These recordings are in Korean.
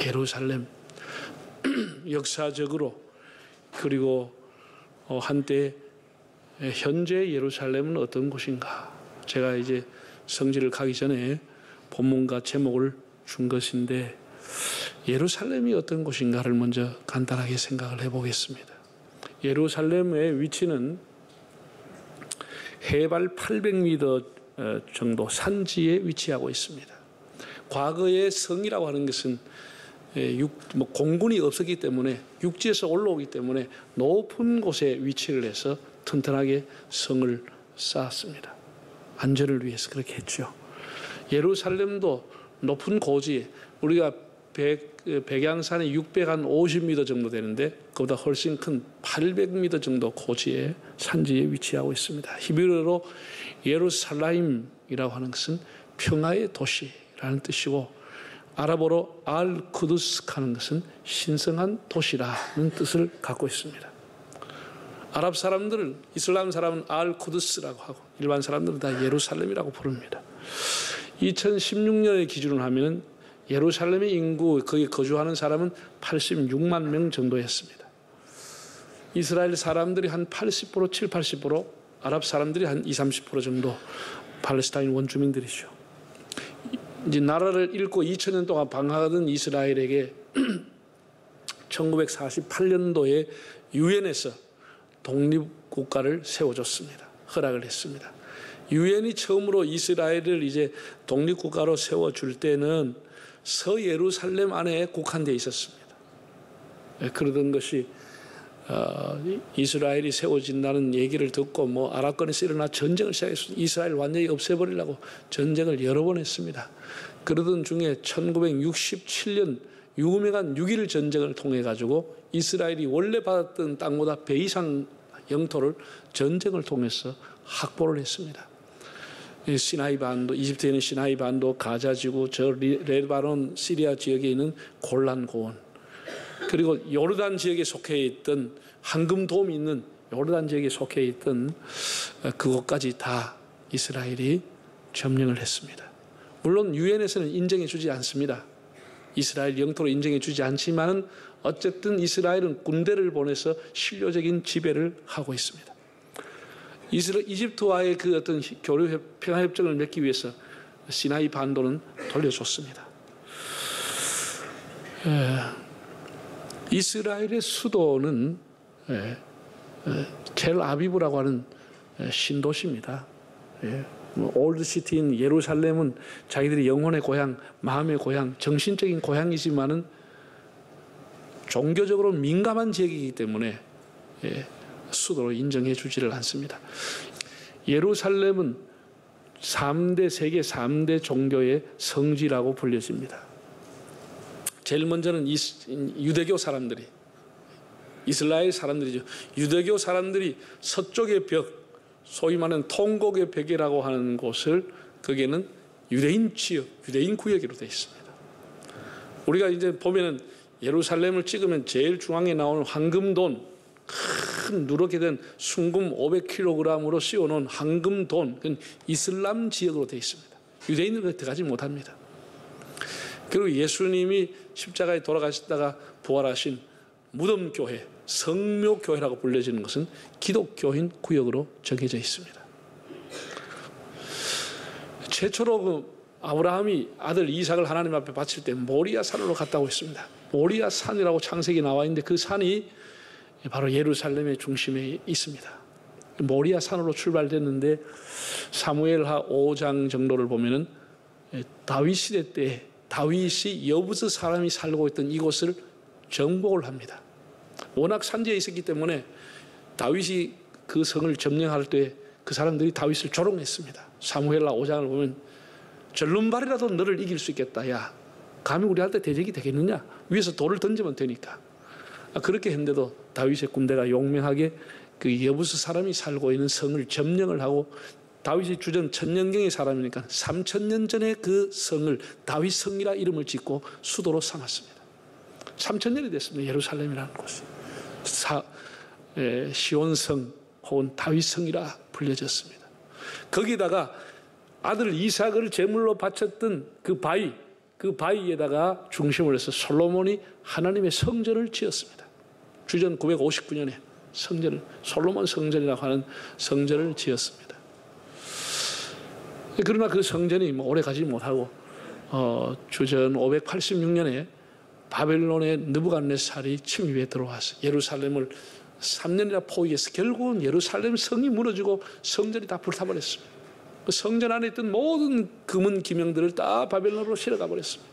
예루살렘, 역사적으로 그리고 한때 현재 예루살렘은 어떤 곳인가, 제가 이제 성지를 가기 전에 본문과 제목을 준 것인데 예루살렘이 어떤 곳인가를 먼저 간단하게 생각을 해보겠습니다. 예루살렘의 위치는 해발 800m 정도 산지에 위치하고 있습니다. 과거의 성이라고 하는 것은 공군이 없었기 때문에 육지에서 올라오기 때문에 높은 곳에 위치를 해서 튼튼하게 성을 쌓았습니다. 안전을 위해서 그렇게 했죠. 예루살렘도 높은 고지에, 우리가 백양산이 650m 정도 되는데 그보다 훨씬 큰 800m 정도 고지에 산지에 위치하고 있습니다. 히브리어로 예루살렘이라고 하는 것은 평화의 도시라는 뜻이고, 아랍어로 알-쿠두스 하는 것은 신성한 도시라는 뜻을 갖고 있습니다. 아랍 사람들은, 이슬람 사람은 알-쿠두스라고 하고 일반 사람들은 다 예루살렘이라고 부릅니다. 2016년의 기준으로 하면 예루살렘의 인구, 거기 거주하는 사람은 86만 명 정도였습니다. 이스라엘 사람들이 한 80%, 7, 80%, 아랍 사람들이 한 20, 30% 정도 팔레스타인 원주민들이죠. 이제 나라를 잃고 2000년 동안 방황하던 이스라엘에게 1948년도에 유엔에서 독립국가를 세워줬습니다. 허락을 했습니다. 유엔이 처음으로 이스라엘을 이제 독립국가로 세워줄 때는 서예루살렘 안에 국한되어 있었습니다. 그러던 것이 이스라엘이 세워진다는 얘기를 듣고 아랍권에서 일어나 전쟁을 시작했습니다. 이스라엘 완전히 없애버리려고 전쟁을 여러 번 했습니다. 그러던 중에 1967년 유명한 6.1 전쟁을 통해 가지고 이스라엘이 원래 받았던 땅보다 배 이상 영토를 전쟁을 통해서 확보를 했습니다. 시나이 반도, 이집트에 있는 시나이 반도, 가자지구, 저 레바논, 시리아 지역에 있는 골란 고원, 그리고 요르단 지역에 속해 있던 황금돔이 있는 요르단 지역에 속해 있던 그곳까지 다 이스라엘이 점령을 했습니다. 물론 유엔에서는 인정해 주지 않습니다. 이스라엘 영토로 인정해 주지 않지만 어쨌든 이스라엘은 군대를 보내서 실효적인 지배를 하고 있습니다. 이집트와의 그 어떤 교류 평화협정을 맺기 위해서 시나이 반도는 돌려줬습니다. 이스라엘의 수도는 텔 아비브라고 하는 신도시입니다. 올드시티인 예루살렘은 자기들이 영혼의 고향, 마음의 고향, 정신적인 고향이지만은 종교적으로 민감한 지역이기 때문에 수도로 인정해 주지를 않습니다. 예루살렘은 세계 3대 종교의 성지라고 불려집니다. 제일 먼저는 유대교 사람들이, 이스라엘 사람들이죠. 유대교 사람들이 서쪽의 벽, 소위 말하는 통곡의 벽이라고 하는 곳을, 거기에는 유대인 지역, 유대인 구역으로 되어 있습니다. 우리가 이제 보면은 예루살렘을 찍으면 제일 중앙에 나오는 황금돈, 큰 누렇게 된 순금 500kg으로 씌워놓은 황금돈, 그건 이슬람 지역으로 되어 있습니다. 유대인들은 들어가지 못합니다. 그리고 예수님이 십자가에 돌아가시다가 부활하신 무덤교회, 성묘교회라고 불려지는 것은 기독교인 구역으로 정해져 있습니다. 최초로 아브라함이 아들 이삭을 하나님 앞에 바칠 때 모리아 산으로 갔다고 했습니다. 모리아 산이라고 창세기 나와 있는데 그 산이 바로 예루살렘의 중심에 있습니다. 모리아 산으로 출발됐는데 사무엘하 5장 정도를 보면은 다윗 시대 때 다윗이 여부스 사람이 살고 있던 이곳을 정복을 합니다. 워낙 산지에 있었기 때문에 다윗이 그 성을 점령할 때 그 사람들이 다윗을 조롱했습니다. 사무엘하 5장을 보면 절름발이라도 너를 이길 수 있겠다. 야, 감히 우리한테 대적이 되겠느냐? 위에서 돌을 던지면 되니까. 그렇게 했는데도 다윗의 군대가 용맹하게 그 여부스 사람이 살고 있는 성을 점령을 하고, 다윗이 주전 1000년경의 사람이니까 3000년 전에 그 성을 다윗 성이라 이름을 짓고 수도로 삼았습니다. 3000년이 됐습니다. 예루살렘이라는 곳이 시온성 혹은 다윗성이라 불려졌습니다. 거기다가 아들 이삭을 제물로 바쳤던 그 바위, 그 바위에다가 중심을 해서 솔로몬이 하나님의 성전을 지었습니다. 주전 959년에 솔로몬 성전이라고 하는 성전을 지었습니다. 그러나 그 성전이 오래 가지 못하고 주전 586년에 바벨론의 느부갓네살이 침입해 들어와서 예루살렘을 3년이나 포위해서 결국은 예루살렘 성이 무너지고 성전이 다 불타버렸습니다. 그 성전 안에 있던 모든 금은 기명들을 다 바벨론으로 실어가 버렸습니다.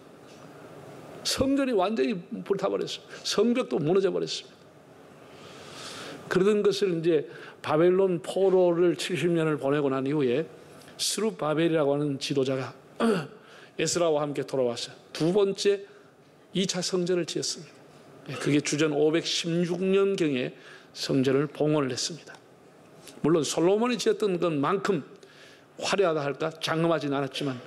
성전이 완전히 불타버렸습니다. 성벽도 무너져 버렸습니다. 그러던 것을 이제 바벨론 포로를 70년을 보내고 난 이후에 스룹바벨이라고 하는 지도자가 에스라와 함께 돌아와서 두 번째 2차 성전을 지었습니다. 그게 주전 516년경에 성전을 봉헌을 했습니다. 물론 솔로몬이 지었던 것만큼 화려하다 할까 장엄하진 않았지만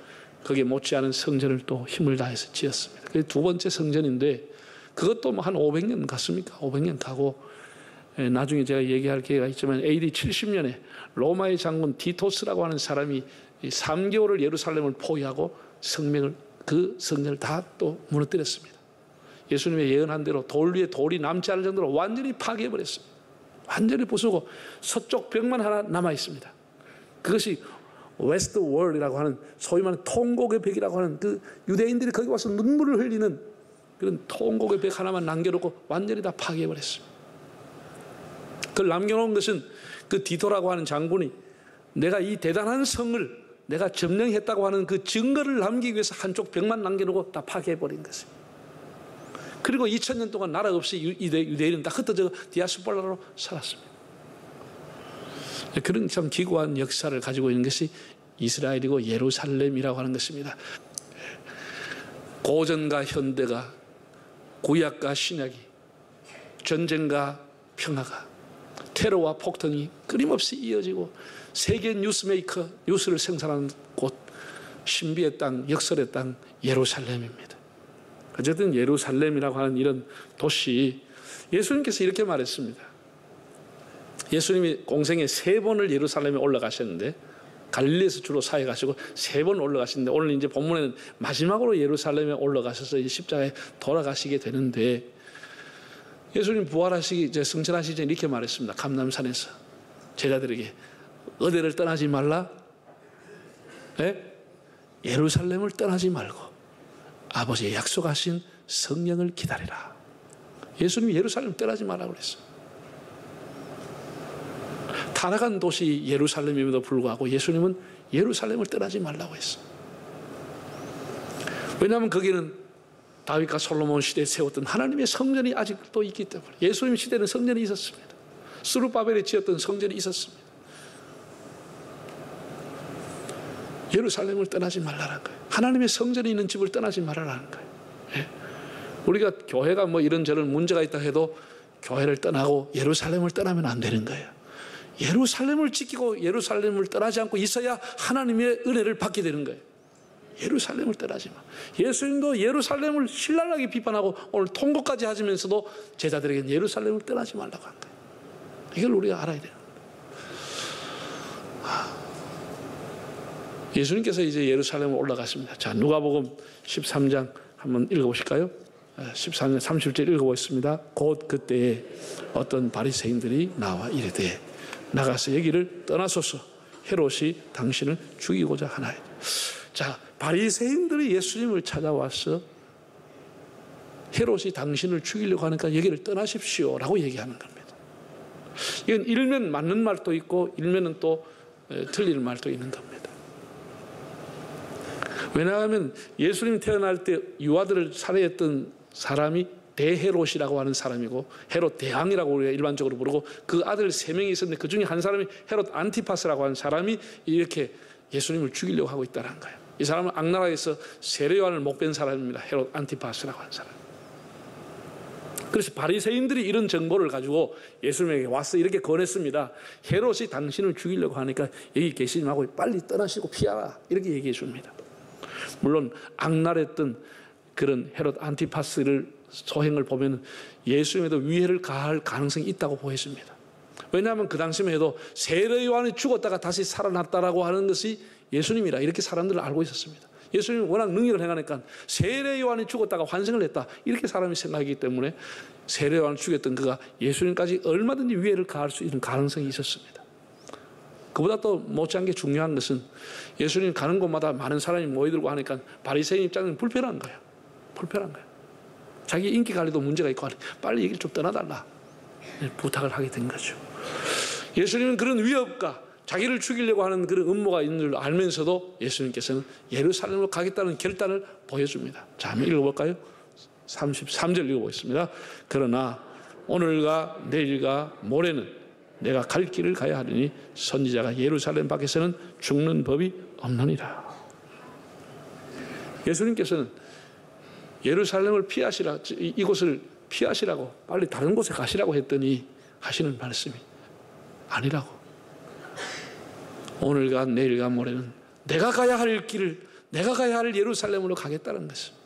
거기에 못지않은 성전을 또 힘을 다해서 지었습니다. 그게 두 번째 성전인데 그것도 뭐 한 500년 갔습니까? 500년 가고 나중에 제가 얘기할 기회가 있지만 AD 70년에 로마의 장군 디토스라고 하는 사람이 3개월을 예루살렘을 포위하고 그 성전을 다 또 무너뜨렸습니다. 예수님의 예언한 대로 돌 위에 돌이 남지 않을 정도로 완전히 파괴해버렸습니다. 완전히 부수고 서쪽 벽만 하나 남아 있습니다. 그것이 웨스트 월이라고 하는 소위 말하는 통곡의 벽이라고 하는 그 유대인들이 거기 와서 눈물을 흘리는 그런 통곡의 벽 하나만 남겨놓고 완전히 다 파괴해버렸습니다. 그걸 남겨놓은 것은 그 디도라고 하는 장군이 내가 이 대단한 성을 내가 점령했다고 하는 그 증거를 남기기 위해서 한쪽 벽만 남겨놓고 다 파괴해버린 것입니다. 그리고 2000년 동안 나라 없이 유대인은 다 흩어져 디아스포라로 살았습니다. 그런 참 기구한 역사를 가지고 있는 것이 이스라엘이고 예루살렘이라고 하는 것입니다. 고전과 현대가, 구약과 신약이, 전쟁과 평화가, 테러와 폭동이 끊임없이 이어지고 세계 뉴스메이커, 뉴스를 생산하는 곳, 신비의 땅, 역설의 땅 예루살렘입니다. 어쨌든 예루살렘이라고 하는 이런 도시, 예수님께서 이렇게 말했습니다. 예수님이 공생에 3번을 예루살렘에 올라가셨는데 갈릴리에서 주로 사역하시고 3번 올라가시는데 오늘 이제 본문에는 마지막으로 예루살렘에 올라가셔서 이 십자가에 돌아가시게 되는데 예수님 부활하시기 이제 승천하시기 전에 이렇게 말했습니다. 감람산에서 제자들에게 어디를 떠나지 말라? 네? 예루살렘을 떠나지 말고 아버지의 약속하신 성령을 기다리라. 예수님이 예루살렘 떠나지 말라고 그랬어요. 타락한 도시 예루살렘임에도 불구하고 예수님은 예루살렘을 떠나지 말라고 했어요. 왜냐하면 거기는 다윗과 솔로몬 시대에 세웠던 하나님의 성전이 아직도 있기 때문에 예수님 시대는 성전이 있었습니다. 스룹바벨에 지었던 성전이 있었습니다. 예루살렘을 떠나지 말라는 거예요. 하나님의 성전이 있는 집을 떠나지 말라는 거예요. 예? 우리가 교회가 뭐 이런저런 문제가 있다 해도 교회를 떠나고 예루살렘을 떠나면 안 되는 거예요. 예루살렘을 지키고 예루살렘을 떠나지 않고 있어야 하나님의 은혜를 받게 되는 거예요. 예루살렘을 떠나지 마. 예수님도 예루살렘을 신랄하게 비판하고 오늘 통곡까지 하시면서도 제자들에게는 예루살렘을 떠나지 말라고 한 거예요. 이걸 우리가 알아야 돼요. 예수님께서 이제 예루살렘을 올라가십니다. 자, 누가복음 13장 한번 읽어보실까요? 13장 30절 읽어보겠습니다. 곧 그때에 어떤 바리새인들이 나와 이르되 나가서 여기를 떠나소서 헤롯이 당신을 죽이고자 하나이다. 자, 바리새인들이 예수님을 찾아와서 헤롯이 당신을 죽이려고 하니까 여기를 떠나십시오라고 얘기하는 겁니다. 이건 일면 맞는 말도 있고 일면은 또 틀린 말도 있는 겁니다. 왜냐하면 예수님이 태어날 때 유아들을 살해했던 사람이 대헤롯이라고 하는 사람이고 헤롯 대왕이라고 우리가 일반적으로 부르고 그 아들 3명이 있었는데 그 중에 한 사람이 헤롯 안티파스라고 하는 사람이 이렇게 예수님을 죽이려고 하고 있다는 거예요. 이 사람은 악나라에서 세례요한을 못 뵌 사람입니다. 헤롯 안티파스라고 하는 사람. 그래서 바리새인들이 이런 정보를 가지고 예수님에게 와서 이렇게 권했습니다. 헤롯이 당신을 죽이려고 하니까 여기 계시지 말고 빨리 떠나시고 피하라 이렇게 얘기해 줍니다. 물론 악랄했던 그런 헤롯 안티파스를 소행을 보면 예수님에도 위해를 가할 가능성이 있다고 보여집니다. 왜냐하면 그 당시만 해도 세례요한이 죽었다가 다시 살아났다라고 하는 것이 예수님이라 이렇게 사람들은 알고 있었습니다. 예수님이 워낙 능력을 행하니까 세례 요한이 죽었다가 환생을 했다, 이렇게 사람이 생각하기 때문에 세례 요한을 죽였던 그가 예수님까지 얼마든지 위해를 가할 수 있는 가능성이 있었습니다. 그보다 또 못지않게 중요한 것은 예수님 가는 곳마다 많은 사람이 모여들고 하니까 바리새인 입장에는 불편한 거예요. 불편한 거예요. 자기 인기 관리도 문제가 있고 빨리 얘기를 좀 떠나달라 부탁을 하게 된 거죠. 예수님은 그런 위협과 자기를 죽이려고 하는 그런 음모가 있는 줄 알면서도 예수님께서는 예루살렘으로 가겠다는 결단을 보여줍니다. 자, 한번 읽어볼까요? 33절 읽어보겠습니다. 그러나 오늘과 내일과 모레는 내가 갈 길을 가야 하리니 선지자가 예루살렘 밖에서는 죽는 법이 없느니라. 예수님께서는 예루살렘을 피하시라, 이곳을 피하시라고 빨리 다른 곳에 가시라고 했더니 하시는 말씀이 아니라고. 오늘과 내일과 모레는 내가 가야 할 길을, 내가 가야 할 예루살렘으로 가겠다는 것입니다.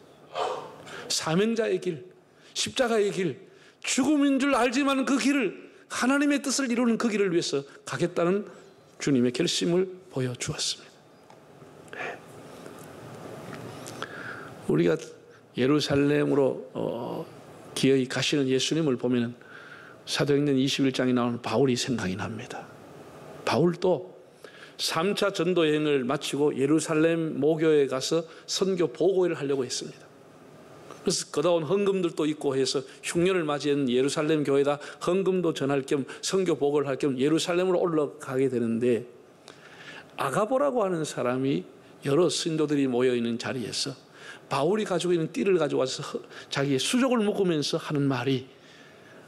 사명자의 길, 십자가의 길, 죽음인 줄 알지만 그 길을, 하나님의 뜻을 이루는 그 길을 위해서 가겠다는 주님의 결심을 보여주었습니다. 우리가 예루살렘으로 기어이 가시는 예수님을 보면 사도행전 21장에 나오는 바울이 생각이 납니다. 바울도 3차 전도 여행을 마치고 예루살렘 모교에 가서 선교 보고회를 하려고 했습니다. 그래서 거다온 헌금들도 있고 해서 흉년을 맞이한 예루살렘 교회에다 헌금도 전할 겸 선교 보고를 할 겸 예루살렘으로 올라가게 되는데, 아가보라고 하는 사람이 여러 신도들이 모여있는 자리에서 바울이 가지고 있는 띠를 가져와서 자기의 수족을 묶으면서 하는 말이,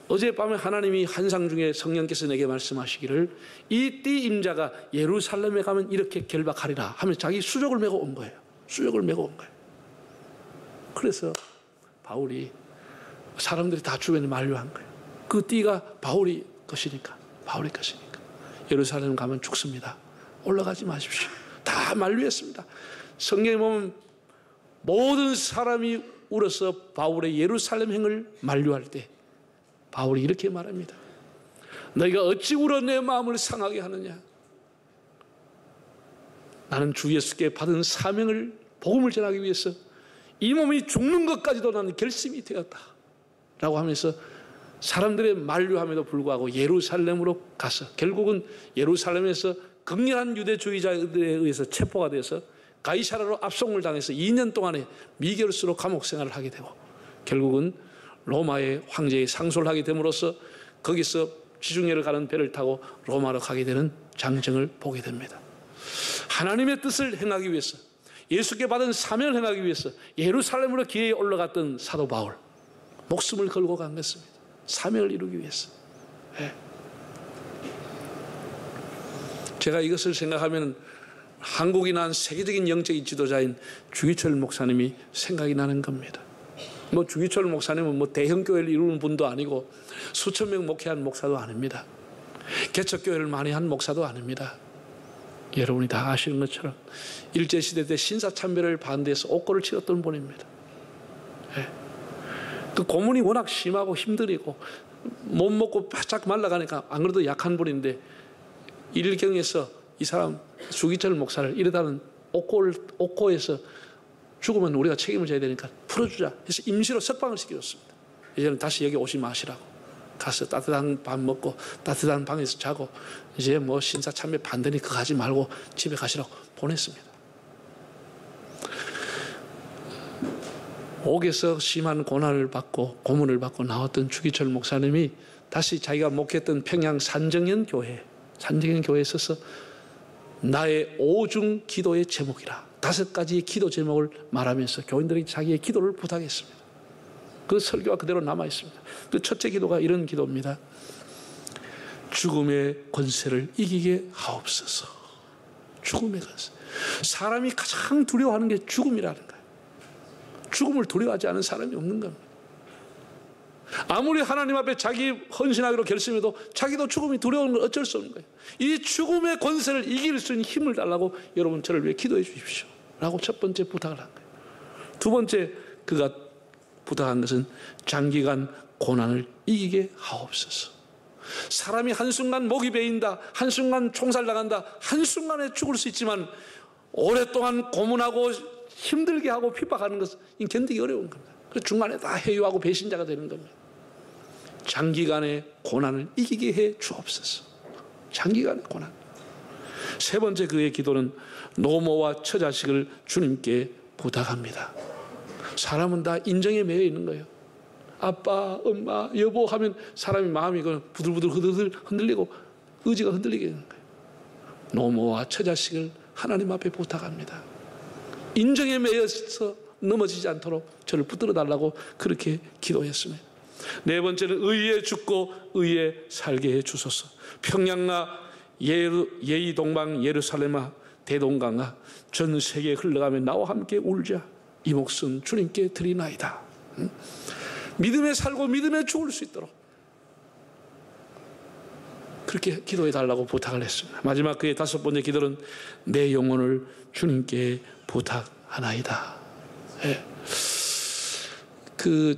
어젯밤에 하나님이 환상 중에 성령께서 내게 말씀하시기를 이 띠 임자가 예루살렘에 가면 이렇게 결박하리라 하면서 자기 수족을 메고 온 거예요. 수족을 메고 온 거예요. 그래서 바울이, 사람들이 다 주변에 만류한 거예요. 그 띠가 바울이 것이니까, 바울이 것이니까 예루살렘 가면 죽습니다. 올라가지 마십시오. 다 만류했습니다. 성경에 보면 모든 사람이 울어서 바울의 예루살렘 행을 만류할 때 바울이 이렇게 말합니다. 너희가 어찌 울어 내 마음을 상하게 하느냐. 나는 주 예수께 받은 사명을, 복음을 전하기 위해서 이 몸이 죽는 것까지도 나는 결심이 되었다 라고 하면서 사람들의 만류함에도 불구하고 예루살렘으로 가서 결국은 예루살렘에서 극렬한 유대주의자들에 의해서 체포가 돼서 가이사라로 압송을 당해서 2년 동안의 미결수로 감옥 생활을 하게 되고, 결국은 로마의 황제의 상소를 하게 됨으로써 거기서 지중해를 가는 배를 타고 로마로 가게 되는 장정을 보게 됩니다. 하나님의 뜻을 행하기 위해서, 예수께 받은 사명을 행하기 위해서 예루살렘으로 기어이 올라갔던 사도 바울, 목숨을 걸고 간 것입니다. 사명을 이루기 위해서. 제가 이것을 생각하면 한국이나 한 세계적인 영적인 지도자인 주기철 목사님이 생각이 나는 겁니다. 주기철 목사님은 대형 교회를 이루는 분도 아니고 수천 명 목회한 목사도 아닙니다. 개척교회를 많이 한 목사도 아닙니다. 여러분이 다 아시는 것처럼 일제시대 때 신사참배를 반대해서 옥고를 치렀던 분입니다. 그 고문이 워낙 심하고 힘들고 못 먹고 바짝 말라가니까 안 그래도 약한 분인데, 일경에서 이 사람 주기철 목사를 이러다는 옥고에서 죽으면 우리가 책임을 져야 되니까 풀어주자 해서 임시로 석방을 시켜줬습니다. 이제는 다시 여기 오지 마시라고. 가서 따뜻한 밥 먹고 따뜻한 방에서 자고 이제 신사참배 반대니 그거 하지 말고 집에 가시라고 보냈습니다. 옥에서 심한 고난을 받고 고문을 받고 나왔던 주기철 목사님이 다시 자기가 목회했던 평양 산정현 교회에 있어서 나의 오중 기도의 제목이라 5가지의 기도 제목을 말하면서 교인들에게 자기의 기도를 부탁했습니다. 그 설교가 그대로 남아있습니다. 그 첫째 기도가 이런 기도입니다. 죽음의 권세를 이기게 하옵소서. 죽음의 권세. 사람이 가장 두려워하는 게 죽음이라는 거예요. 죽음을 두려워하지 않은 사람이 없는 겁니다. 아무리 하나님 앞에 자기 헌신하기로 결심해도 자기도 죽음이 두려운 건 어쩔 수 없는 거예요. 이 죽음의 권세를 이길 수 있는 힘을 달라고 여러분 저를 위해 기도해 주십시오 라고 첫 번째 부탁을 한 거예요. 두 번째 그가 부탁한 것은 장기간 고난을 이기게 하옵소서. 사람이 한순간 목이 베인다, 한순간 총살당한다, 한순간에 죽을 수 있지만 오랫동안 고문하고 힘들게 하고 핍박하는 것은 견디기 어려운 겁니다. 그래서 중간에 다 회유하고 배신자가 되는 겁니다. 장기간의 고난을 이기게 해 주옵소서. 장기간의 고난. 세 번째 그의 기도는 노모와 처자식을 주님께 부탁합니다. 사람은 다 인정에 매여 있는 거예요. 아빠, 엄마, 여보 하면 사람이 마음이 부들부들 흔들리고 의지가 흔들리게 되는 거예요. 노모와 처자식을 하나님 앞에 부탁합니다. 인정에 매여서 넘어지지 않도록 저를 붙들어 달라고 그렇게 기도했습니다. 네 번째는 의에 죽고 의에 살게 해 주소서. 평양아, 예의동방, 예루살렘아, 대동강아, 전 세계에 흘러가며 나와 함께 울자. 이 목숨 주님께 드리나이다. 믿음에 살고 믿음에 죽을 수 있도록 그렇게 기도해 달라고 부탁을 했습니다. 마지막 그의 다섯 번째 기도는 내 영혼을 주님께 부탁하나이다. 네.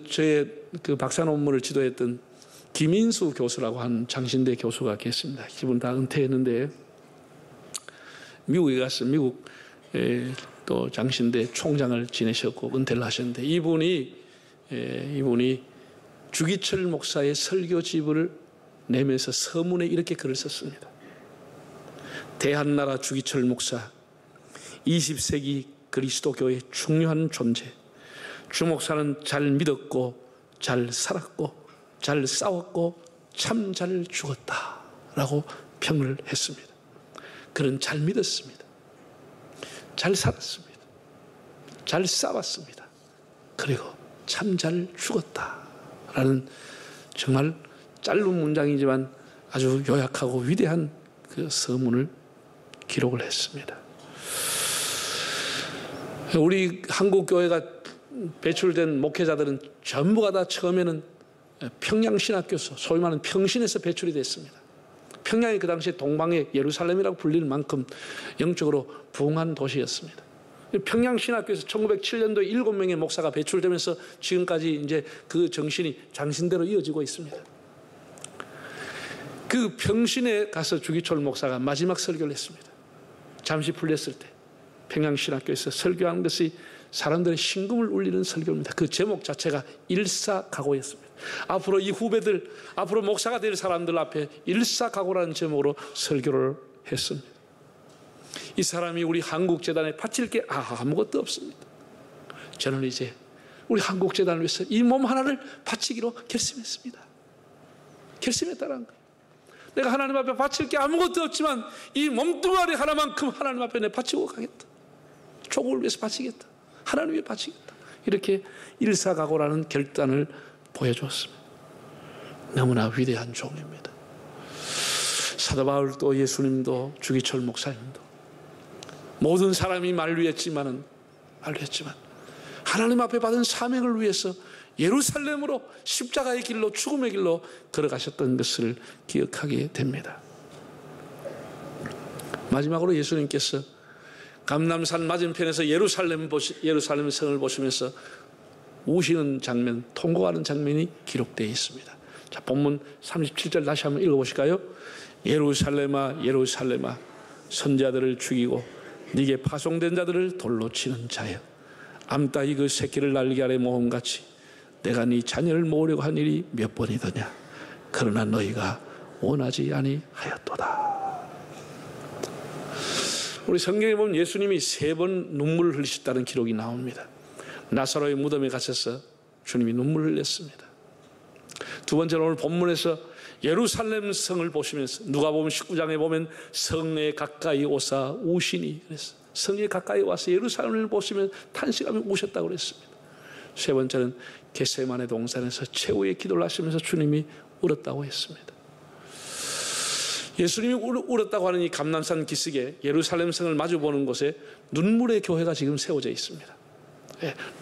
저의 박사 논문을 지도했던 김인수 교수라고 하는 장신대 교수가 계십니다. 이분 다 은퇴했는데 미국에 가서 미국 또 장신대 총장을 지내셨고 은퇴를 하셨는데 이분이 주기철 목사의 설교집을 내면서 서문에 이렇게 글을 썼습니다. 대한나라 주기철 목사, 20세기 그리스도교의 중요한 존재. 주 목사는 잘 믿었고 잘 살았고 잘 싸웠고 참 잘 죽었다 라고 평을 했습니다. 그는 잘 믿었습니다. 잘 살았습니다. 잘 싸웠습니다. 그리고 참 잘 죽었다 라는 정말 짧은 문장이지만 아주 요약하고 위대한 그 서문을 기록을 했습니다. 우리 한국 교회가 배출된 목회자들은 전부가 다 처음에는 평양신학교에서 소위 말하는 평신에서 배출이 됐습니다. 평양이 그 당시에 동방의 예루살렘이라고 불리는 만큼 영적으로 부흥한 도시였습니다. 평양신학교에서 1907년도에 7명의 목사가 배출되면서 지금까지 이제 그 정신이 장신대로 이어지고 있습니다. 그 평신에 가서 주기철 목사가 마지막 설교를 했습니다. 잠시 풀렸을 때 평양신학교에서 설교하는 것이 사람들의 심금을 울리는 설교입니다. 그 제목 자체가 일사각오였습니다. 앞으로 이 후배들, 앞으로 목사가 될 사람들 앞에 일사각오라는 제목으로 설교를 했습니다. 이 사람이 우리 한국재단에 바칠 게 아무것도 없습니다. 저는 이제 우리 한국재단을 위해서 이 몸 하나를 바치기로 결심했습니다. 결심했다는 거예요. 내가 하나님 앞에 바칠 게 아무것도 없지만 이 몸뚱아리 하나만큼 하나님 앞에 내 바치고 가겠다. 조국을 위해서 바치겠다. 하나님 위해 바치겠다. 이렇게 일사각오라는 결단을 보여주었습니다. 너무나 위대한 종입니다. 사도 바울도 예수님도 주기철 목사님도 모든 사람이 만류했지만 하나님 앞에 받은 사명을 위해서 예루살렘으로 십자가의 길로 죽음의 길로 걸어가셨던 것을 기억하게 됩니다. 마지막으로 예수님께서 감람산 맞은편에서 예루살렘 성을 보시면서 우시는 장면, 통곡하는 장면이 기록되어 있습니다. 자, 본문 37절 다시 한번 읽어보실까요? 예루살렘아 예루살렘아 선자들을 죽이고 네게 파송된 자들을 돌로 치는 자여, 암따위 그 새끼를 날개 아래 모험같이 내가 네 자녀를 모으려고 한 일이 몇 번이더냐. 그러나 너희가 원하지 아니하였도다. 우리 성경에 보면 예수님이 3번 눈물을 흘리셨다는 기록이 나옵니다. 나사로의 무덤에 가셔서 주님이 눈물을 흘렸습니다. 두 번째로 오늘 본문에서 예루살렘 성을 보시면서 누가복음 19장에 보면 성에 가까이 오사 우시니 그랬어요. 성에 가까이 와서 예루살렘을 보시면 탄식하며 우셨다고 그랬습니다. 세 번째는 겟세마네 동산에서 최후의 기도를 하시면서 주님이 울었다고 했습니다. 예수님이 울었다고 하는 이 감람산 기슭에 예루살렘 성을 마주보는 곳에 눈물의 교회가 지금 세워져 있습니다.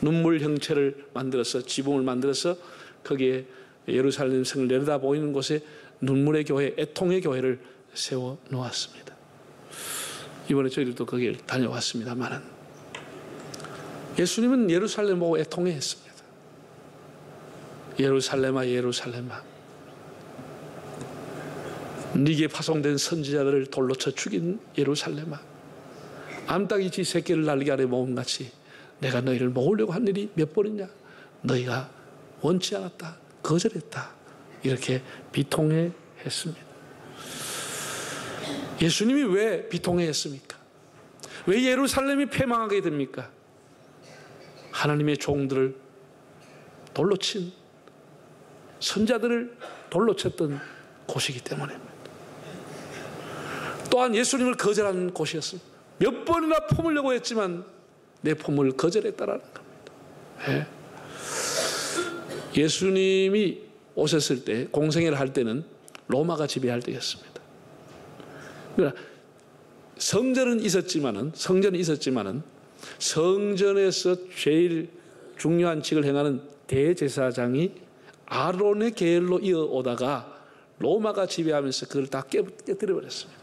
눈물 형체를 만들어서 지붕을 만들어서 거기에 예루살렘 성을 내려다 보이는 곳에 눈물의 교회, 애통의 교회를 세워 놓았습니다. 이번에 저희들도 거기를 다녀왔습니다만은 예수님은 예루살렘 보고 애통해 했습니다. 예루살렘아 예루살렘아 네게 파송된 선지자들을 돌로 쳐 죽인 예루살렘아, 암탉이 지 새끼를 날개 아래 모음 같이 내가 너희를 모으려고 한 일이 몇 번이냐? 너희가 원치 않았다. 거절했다. 이렇게 비통해 했습니다. 예수님이 왜 비통해 했습니까? 왜 예루살렘이 패망하게 됩니까? 하나님의 종들을 돌로 친, 선자들을 돌로 쳤던 곳이기 때문입니다. 또한 예수님을 거절한 곳이었습니다. 몇 번이나 품으려고 했지만 내 품을 거절했다라는 겁니다. 네. 예수님이 오셨을 때, 공생애를 할 때는 로마가 지배할 때였습니다. 그러나 성전은 있었지만은 성전에서 제일 중요한 직을 행하는 대제사장이 아론의 계열로 이어오다가 로마가 지배하면서 그걸 다 깨뜨려 버렸습니다.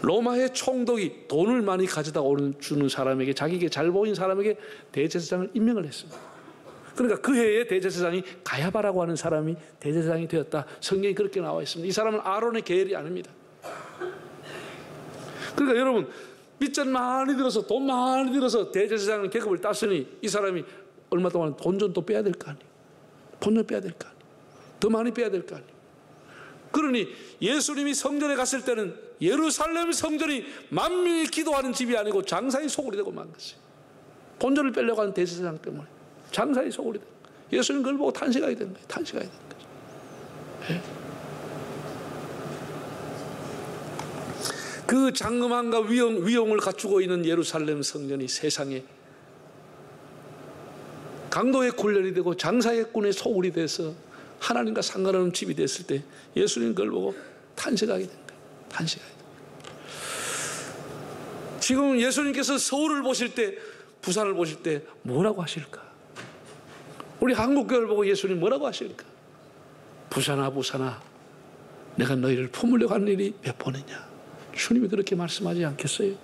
로마의 총독이 돈을 많이 가져다 주는 사람에게, 자기에게 잘 보인 사람에게 대제사장을 임명을 했습니다. 그러니까 그 해에 대제사장이 가야바라고 하는 사람이 대제사장이 되었다. 성경이 그렇게 나와 있습니다. 이 사람은 아론의 계열이 아닙니다. 그러니까 여러분, 빚전 많이 들어서, 돈 많이 들어서 대제사장 계급을 땄으니 이 사람이 얼마 동안 돈 좀 또 빼야 될 거 아니에요. 돈 좀 빼야 될 거 아니에요. 더 많이 빼야 될 거 아니에요. 그러니 예수님이 성전에 갔을 때는 예루살렘 성전이 만민이 기도하는 집이 아니고 장사의 소굴이 되고 만 것이에요. 본전을 빼려고 하는 대제사장 때문에 장사의 소굴이 되고, 예수님 그걸 보고 탄식하게 된 거예요. 탄식하게 된 거죠. 네? 그 장엄함과 위용을 갖추고 있는 예루살렘 성전이 세상에 강도의 군련이 되고 장사의 꾼의 소굴이 돼서 하나님과 상관없는 집이 됐을 때 예수님 그걸 보고 탄식하게 된 거예요. 탄식하게 된 거예요. 지금 예수님께서 서울을 보실 때, 부산을 보실 때 뭐라고 하실까? 우리 한국교회를 보고 예수님 뭐라고 하실까? 부산아 부산아, 내가 너희를 품으려고 한 일이 몇 번이냐? 주님이 그렇게 말씀하지 않겠어요?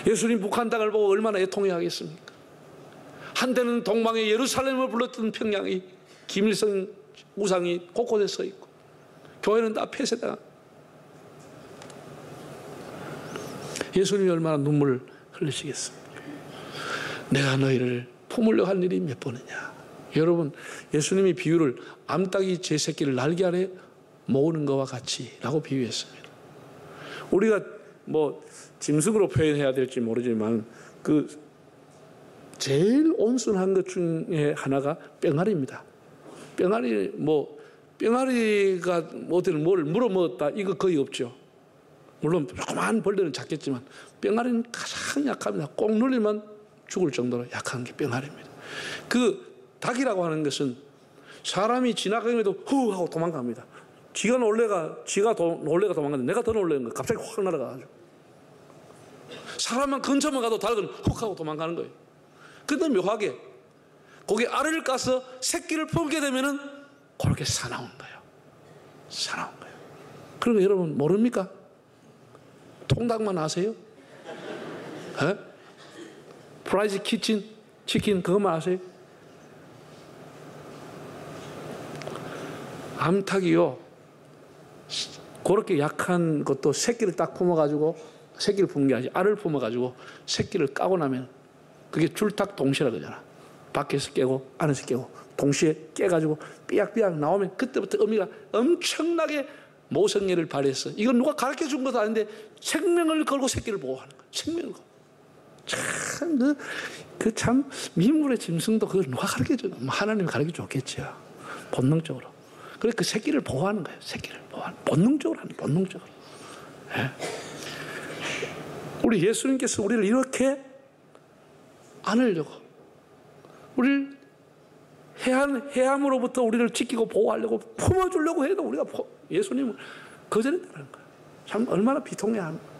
예수님 북한 땅을 보고 얼마나 애통해 하겠습니까? 한때는 동방의 예루살렘을 불렀던 평양이, 김일성 우상이 곳곳에 서 있고 교회는 다 폐쇄당한, 예수님이 얼마나 눈물을 흘리시겠습니까? 내가 너희를 품으려고 한 일이 몇 번이냐? 여러분, 예수님이 비유를 암탉이 제 새끼를 날개 아래 모으는 것과 같이라고 비유했습니다. 우리가 뭐 짐승으로 표현해야 될지 모르지만 그 제일 온순한 것 중에 하나가 뿅아리입니다. 뿅아리가 어디를 뭘 물어먹었다, 이거 거의 없죠. 물론 조그마한 벌레는 작겠지만 뿅아리는 가장 약합니다. 꼭 눌리면 죽을 정도로 약한 게 뿅아리입니다. 그 닭이라고 하는 것은 사람이 지나가면도 후 하고 도망갑니다. 지가 놀래가 도망가는데 내가 더 놀라는 거예요. 갑자기 확 날아가가지고. 사람만 근처만 가도 닭은 훅 하고 도망가는 거예요. 근데 묘하게 거기에 알을 까서 새끼를 품게 되면은 그렇게 사나운 거예요. 사나운 거예요. 그리고 여러분 모릅니까? 통닭만 아세요? 에? 프라이즈 치킨 그것만 아세요? 암탉이요, 그렇게 약한 것도 새끼를 딱 품어가지고, 새끼를 품는 게 아니지 알을 품어가지고 새끼를 까고 나면 그게 줄탁 동시라 그러잖아. 밖에서 깨고 안에서 깨고 동시에 깨가지고 삐약삐약 나오면 그때부터 어미가 엄청나게 모성애를 발휘했어. 이건 누가 가르쳐 준 것도 아닌데 생명을 걸고 새끼를 보호하는 거야. 생명을 걸고. 참 민물의 짐승도 그걸 누가 가르쳐 줘? 하나님이 가르쳐 줬겠죠. 본능적으로. 그래 그 새끼를 보호하는 거예요. 새끼를 보호하는, 본능적으로 하는, 본능적으로. 네. 우리 예수님께서 우리를 이렇게 안으려고, 우리를 해함으로부터 우리를 지키고 보호하려고 품어주려고 해도 우리가 예수님을 거절했다는 거예요. 참 얼마나 비통해야 하는 거예요.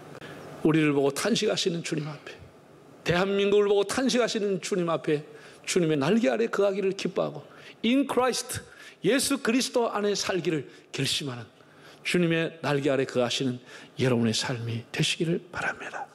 우리를 보고 탄식하시는 주님 앞에, 대한민국을 보고 탄식하시는 주님 앞에 주님의 날개 아래 거하기를 기뻐하고 In Christ, 예수 그리스도 안에 살기를 결심하는 주님의 날개 아래 거하시는 여러분의 삶이 되시기를 바랍니다.